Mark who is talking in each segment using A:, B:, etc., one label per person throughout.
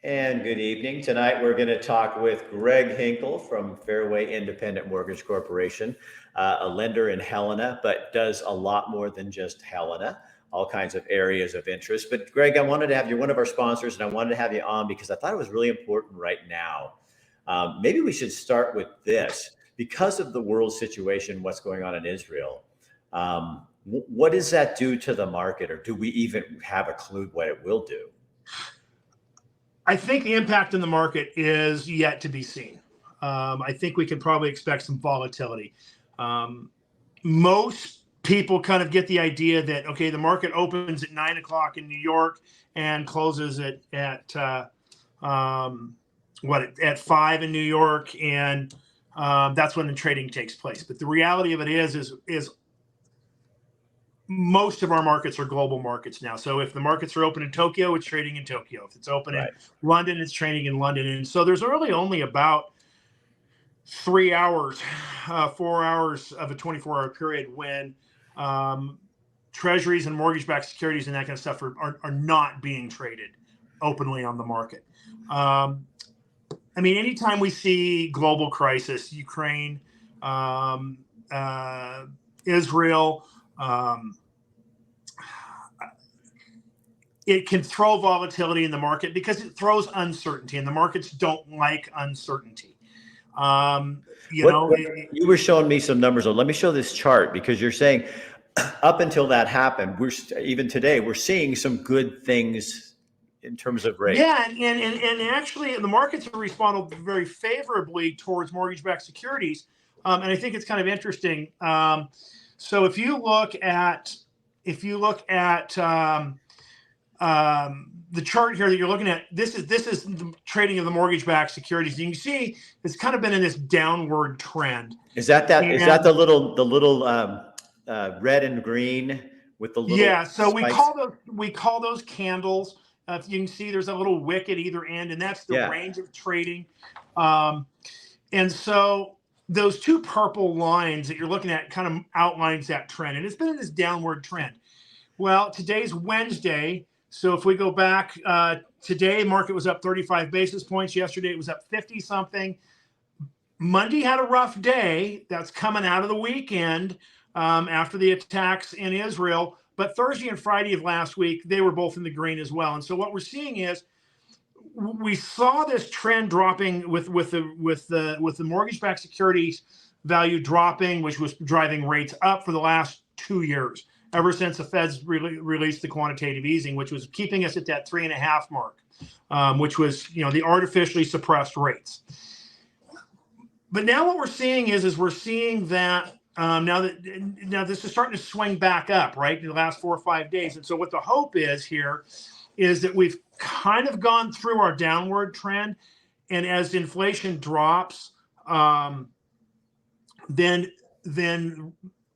A: And good evening. Tonight we're going to talk with Greg Hinkle from Fairway Independent Mortgage Corporation, a lender in Helena, but does a lot more than just Helena, all kinds of areas of interest. But Greg, I wanted to have you one of our sponsors, and I wanted to have you on because I thought it was really important right now. Maybe we should start with this. Because of the world situation, what's going on in Israel, what does that do to the market, or do we even have a clue what it will do?
B: I think the impact in the market is yet to be seen. I think we can probably expect some volatility. Most people kind of get the idea that, okay, the market opens at 9 o'clock in New York and closes at 5 in New York, and that's when the trading takes place. But the reality of it is most of our markets are global markets now. So if the markets are open in Tokyo, it's trading in Tokyo. If it's open in London, it's trading in London. And so there's really only about 4 hours of a 24-hour period when treasuries and mortgage-backed securities and that kind of stuff are not being traded openly on the market. I mean, anytime we see global crisis, Ukraine, Israel, it can throw volatility in the market because it throws uncertainty, and the markets don't like uncertainty. You
A: were showing me some numbers. Let me show this chart, because you're saying up until that happened, even today, we're seeing some good things in terms of rates.
B: Yeah, and actually the markets have responded very favorably towards mortgage-backed securities, and I think it's kind of interesting. So if you look at the chart here that you're looking at, this is the trading of the mortgage-backed securities. You can see it's kind of been in this downward trend.
A: Is that the little red and green with the little?
B: Yeah. So
A: spikes?
B: we call those candles. If you can see, there's a little wick at either end, and that's the range of trading. And so those two purple lines that you're looking at kind of outlines that trend, and it's been in this downward trend. Well, today's Wednesday. So if we go back, today market was up 35 basis points. Yesterday it was up 50 something. Monday had a rough day. That's coming out of the weekend after the attacks in Israel. But Thursday and Friday of last week, they were both in the green as well. And so what we're seeing is we saw this trend dropping with the mortgage-backed securities value dropping, which was driving rates up for the last 2 years, ever since the Feds released the quantitative easing, which was keeping us at that 3.5 mark, which was, the artificially suppressed rates. But now what we're seeing is we're seeing that now this is starting to swing back up, right, in the last 4 or 5 days. And so what the hope is here is that we've kind of gone through our downward trend, and as inflation drops, then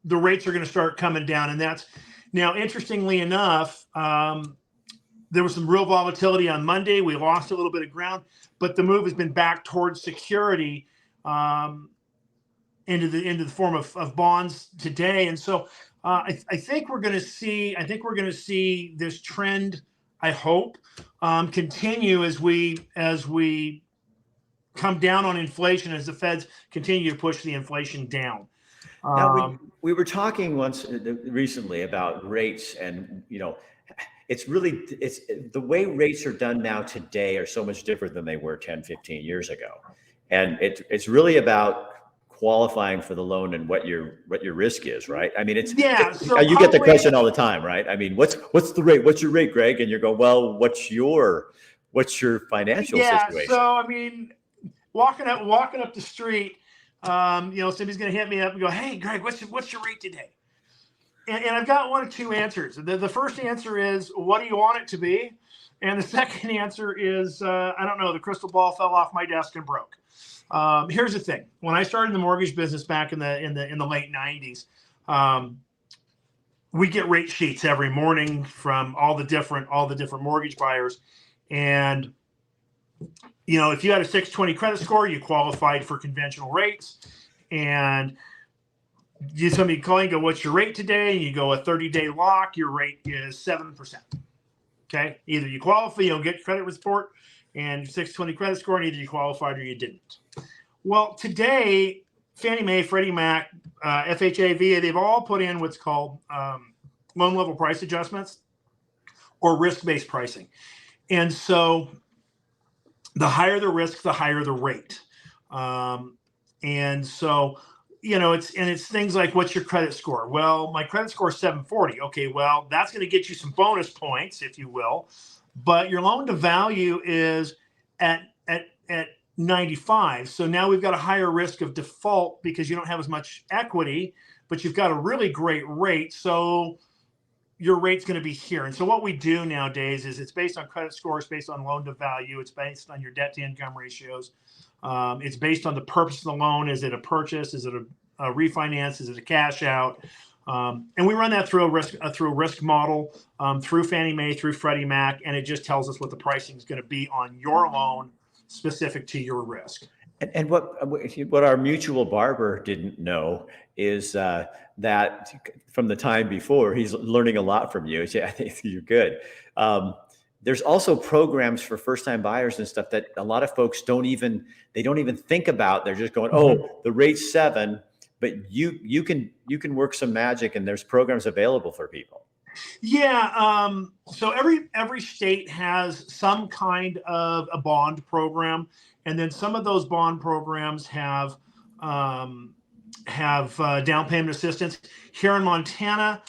B: the rates are going to start coming down. And that's now, interestingly enough, there was some real volatility on Monday. We lost a little bit of ground, but the move has been back towards security into the form of bonds today. And so I think we're going to see this trend, I hope, continue as we come down on inflation, as the Feds continue to push the inflation down.
A: Now, we were talking recently about rates, and it's the way rates are done now today are so much different than they were 10, 15 years ago. And it's really about qualifying for the loan and what your risk is, right? I mean, so you get the question all the time, right? I mean, what's the rate? What's your rate, Greg? And you go, well, what's your financial situation?
B: So I mean, walking up the street, somebody's going to hit me up and go, "Hey, Greg, what's your rate today?" And I've got one of two answers. The first answer is, "What do you want it to be?" And the second answer is, "I don't know. The crystal ball fell off my desk and broke." Here's the thing: when I started in the mortgage business back in the late '90s, we get rate sheets every morning from all the different mortgage buyers, and if you had a 620 credit score, you qualified for conventional rates. And somebody call you and go, "What's your rate today?" And you go, "A 30-day lock, your rate is 7%. Okay. Either you qualify, you'll get credit report, and 620 credit score, and either you qualified or you didn't. Well, today, Fannie Mae, Freddie Mac, FHA, VA, they've all put in what's called loan level price adjustments or risk-based pricing. And so the higher the risk, the higher the rate. And so, it's things like, what's your credit score? Well, my credit score is 740. Okay, well, that's going to get you some bonus points, if you will, but your loan to value is at 95. So now we've got a higher risk of default because you don't have as much equity, but you've got a really great rate. So your rate's going to be here. And so what we do nowadays is it's based on credit scores, based on loan to value. It's based on your debt to income ratios. It's based on the purpose of the loan. Is it a purchase? Is it a refinance? Is it a cash out? And we run that through a risk model, through Fannie Mae, through Freddie Mac, and it just tells us what the pricing is going to be on your loan specific to your risk.
A: And what our mutual barber didn't know is that from the time before, he's learning a lot from you. I think you're good. There's also programs for first-time buyers and stuff that a lot of folks don't even think about. They're just going, oh, the rate's 7, but you can work some magic, and there's programs available for people.
B: Yeah. So every state has some kind of a bond program, and then some of those bond programs have down payment assistance. Here in Montana,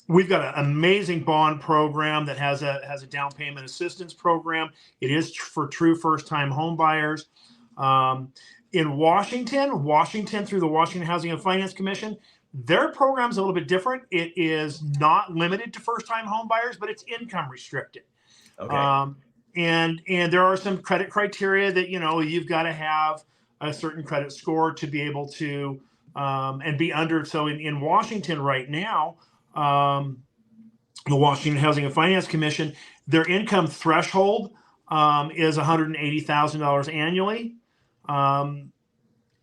B: we've got an amazing bond program that has a down payment assistance program. It is for true first-time home buyers. In Washington through the Washington Housing and Finance Commission, their program's a little bit different. It is not limited to first-time home buyers, but it's income restricted.
A: Okay.
B: And there are some credit criteria that, you've got to have a certain credit score to be able to and be under. So in Washington right now, the Washington Housing and Finance Commission, their income threshold is $180,000 annually.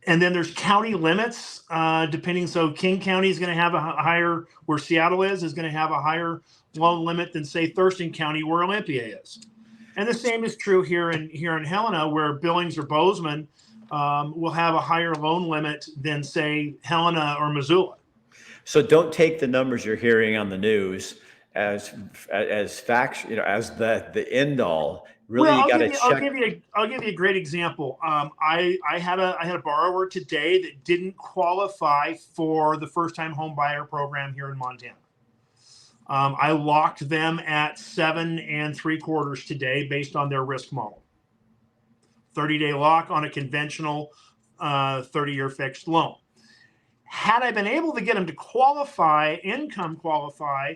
B: And then there's county limits, depending. So King County is going to have a higher, where Seattle is going to have a higher loan limit than, say, Thurston County, where Olympia is. And the same is true here in Helena, where Billings or Bozeman will have a higher loan limit than, say, Helena or Missoula.
A: So don't take the numbers you're hearing on the news as facts, as the end all. Really,
B: well,
A: you got to
B: check. I'll give you a great example. I had a borrower today that didn't qualify for the first-time home buyer program here in Montana. I locked them at 7 3/4 today based on their risk model. 30-day lock on a conventional 30-year fixed loan. Had I been able to get them to income qualify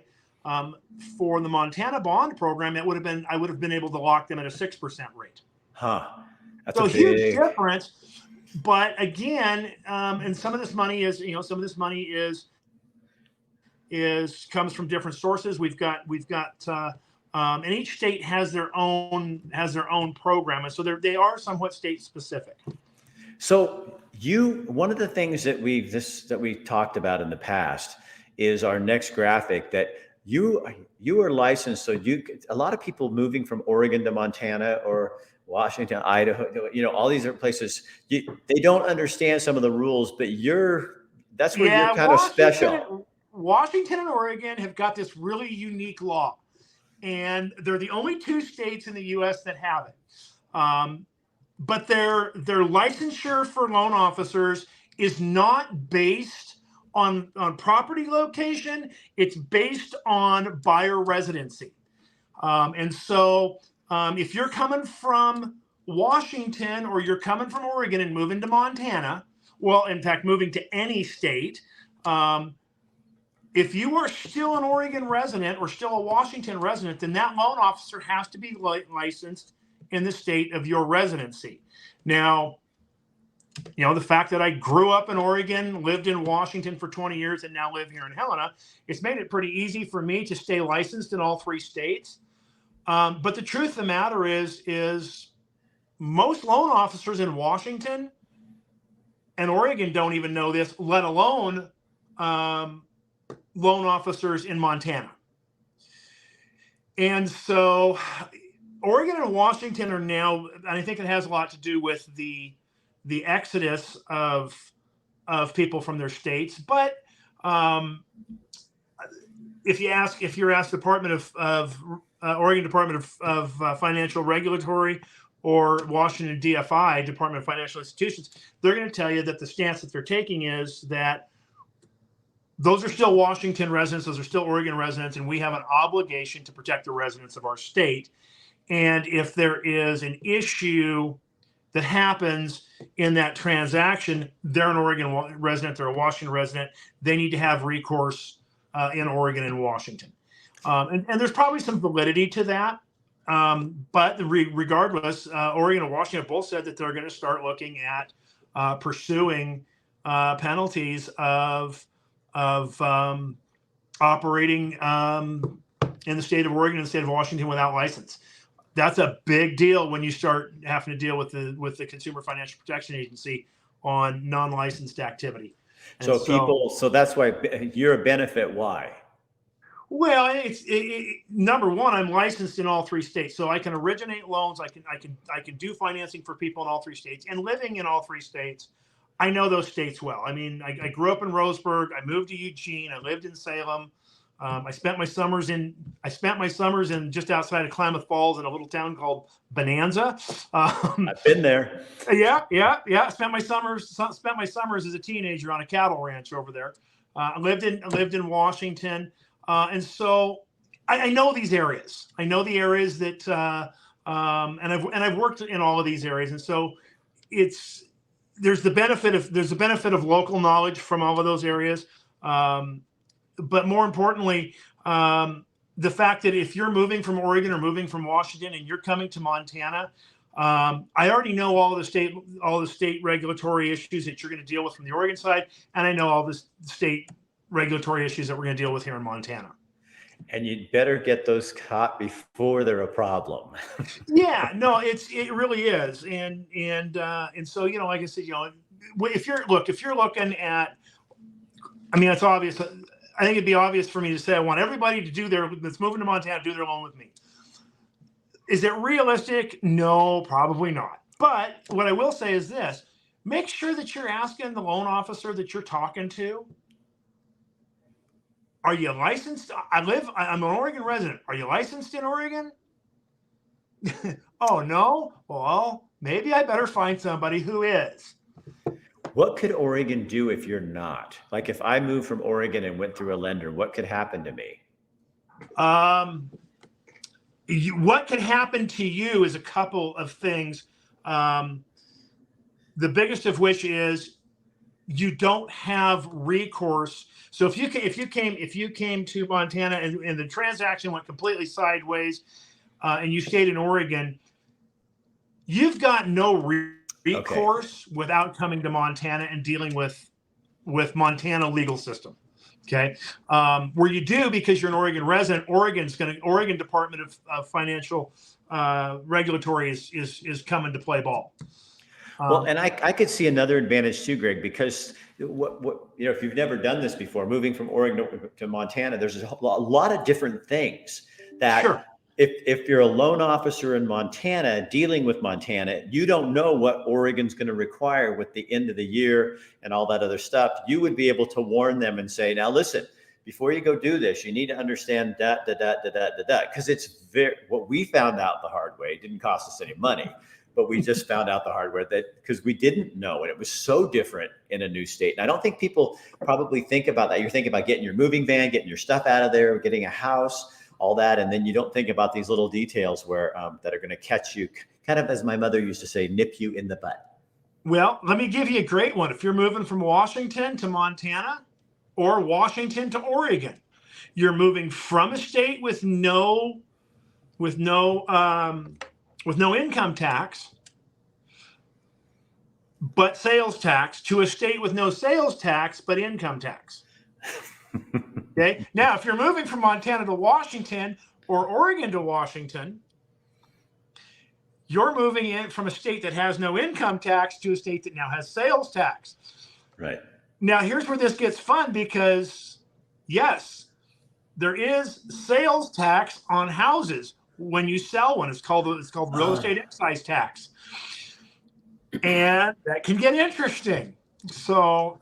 B: for the Montana bond program, I would have been able to lock them at a 6% rate.
A: That's
B: so
A: a big
B: huge difference. But again, and some of this money comes from different sources. We've got and each state has their own program, and so they are somewhat state specific.
A: So one of the things that we talked about in the past is our next graphic, that you are licensed. So a lot of people moving from Oregon to Montana or Washington, Idaho, all these other places, they don't understand some of the rules, but that's where you're kind of special.
B: Washington and Oregon have got this really unique law, and they're the only 2 states in the U.S. that have it. But their licensure for loan officers is not based on property location. It's based on buyer residency. And so if you're coming from Washington or you're coming from Oregon and moving to Montana, well, in fact, moving to any state, if you are still an Oregon resident or still a Washington resident, then that loan officer has to be licensed in the state of your residency. Now, the fact that I grew up in Oregon, lived in Washington for 20 years, and now live here in Helena, it's made it pretty easy for me to stay licensed in all 3 states. But the truth of the matter is most loan officers in Washington and Oregon don't even know this, let alone loan officers in Montana. And so Oregon and Washington are now, and I think it has a lot to do with the exodus of people from their states. But if you're asked Department of Oregon Department of Financial Regulatory or Washington DFI, Department of Financial Institutions, they're going to tell you that the stance that they're taking is that those are still Washington residents, those are still Oregon residents, and we have an obligation to protect the residents of our state. And if there is an issue that happens in that transaction, they're an Oregon resident, they're a Washington resident, they need to have recourse in Oregon and Washington. And there's probably some validity to that. But regardless, Oregon and Washington both said that they're going to start looking at pursuing penalties of operating in the state of Oregon and the state of Washington without license. That's a big deal when you start having to deal with the Consumer Financial Protection Agency on non-licensed activity.
A: So that's why you're a benefit. Why?
B: Well, number one, I'm licensed in all 3 states, so I can originate loans. I can do financing for people in all 3 states, and living in all 3 states, I know those states well. I mean, I grew up in Roseburg. I moved to Eugene. I lived in Salem. I spent my summers in just outside of Klamath Falls in a little town called Bonanza.
A: I've been there.
B: Yeah. Spent my summers as a teenager on a cattle ranch over there. I lived in Washington, and so I know these areas. I know the areas that, and I've worked in all of these areas, and so there's the benefit of local knowledge from all of those areas. But more importantly, the fact that if you're moving from Oregon or moving from Washington and you're coming to Montana, I already know all the state regulatory issues that you're going to deal with from the Oregon side, and I know all the state regulatory issues that we're going to deal with here in Montana.
A: And you'd better get those caught before they're a problem.
B: Yeah, no, it really is, and so like I said, if you're looking at, I mean, it's obvious. I think it'd be obvious for me to say I want everybody that's moving to Montana do their loan with me. Is it realistic? No, probably not. But what I will say is this: make sure that you're asking the loan officer that you're talking to, are you licensed? I'm an Oregon resident. Are you licensed in Oregon? Oh, no? Well, maybe I better find somebody who is.
A: What could Oregon do if you're not? Like if I moved from Oregon and went through a lender, what could happen to me?
B: What could happen to you is a couple of things. The biggest of which is you don't have recourse. So if you came to Montana and the transaction went completely sideways, and you stayed in Oregon, you've got no recourse without coming to Montana and dealing with Montana legal system. Okay. Where you do, because you're an Oregon resident, Oregon Department of Financial Regulatory is coming to play ball.
A: Well, and I could see another advantage too, Greg, because if you've never done this before, moving from Oregon to Montana, there's a lot of different things that
B: sure.
A: If you're a loan officer in Montana dealing with Montana, you don't know what Oregon's going to require with the end of the year and all that other stuff. You would be able to warn them and say, now listen, before you go do this, you need to understand that, because it's what we found out the hard way. It didn't cost us any money, but we just found out the hard way because we didn't know, and it was so different in a new state. And I don't think people probably think about that. You're thinking about getting your moving van, getting your stuff out of there, getting a house, all that, and then you don't think about these little details where that are going to catch you, kind of as my mother used to say, nip you in the butt.
B: Well, let me give you a great one. If you're moving from Washington to Montana or Washington to Oregon, you're moving from a state with no income tax, but sales tax, to a state with no sales tax, but income tax. Okay. Now, if you're moving from Montana to Washington or Oregon to Washington, you're moving in from a state that has no income tax to a state that now has sales tax.
A: Right.
B: Now, here's where this gets fun, because yes, there is sales tax on houses. when you sell one. It's called real estate excise tax, and that can get interesting. So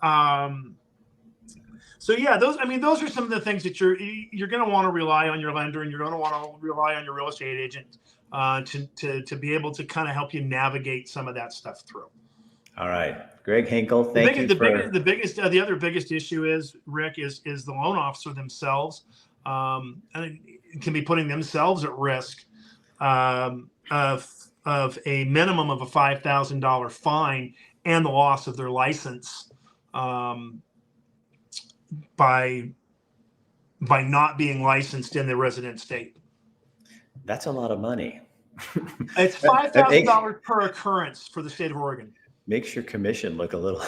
B: yeah, those are some of the things that you're going to want to rely on your lender, and you're going to want to rely on your real estate agent to be able to kind of help you navigate some of that stuff through.
A: All right, Greg Hinkle, thank you.
B: The other biggest issue is, Rick, is the loan officer themselves, and can be putting themselves at risk of a minimum of a $5,000 fine and the loss of their license by not being licensed in the resident state. That's
A: a lot of money.
B: It's $5,000 per occurrence for the state of Oregon.
A: Makes your commission look a little.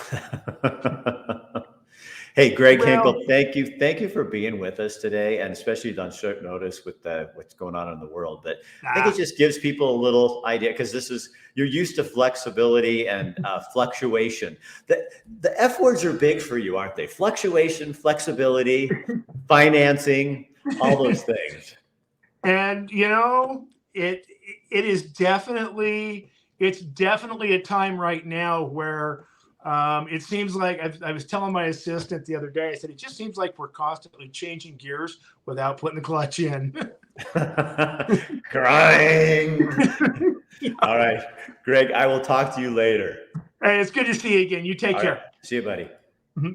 A: Hey, Greg Hinkle, thank you for being with us today, and especially on short notice with what's going on in the world. But I think it just gives people a little idea, because you're used to flexibility and fluctuation. The F words are big for you, aren't they? Fluctuation, flexibility, financing, all those things.
B: And it is definitely a time right now where it seems like I was telling my assistant the other day, I said, it just seems like we're constantly changing gears without putting the clutch in.
A: Crying. All right, Greg, I will talk to you later.
B: Hey, it's good to see you again. You take care.
A: Right. See you, buddy.
B: Mm-hmm.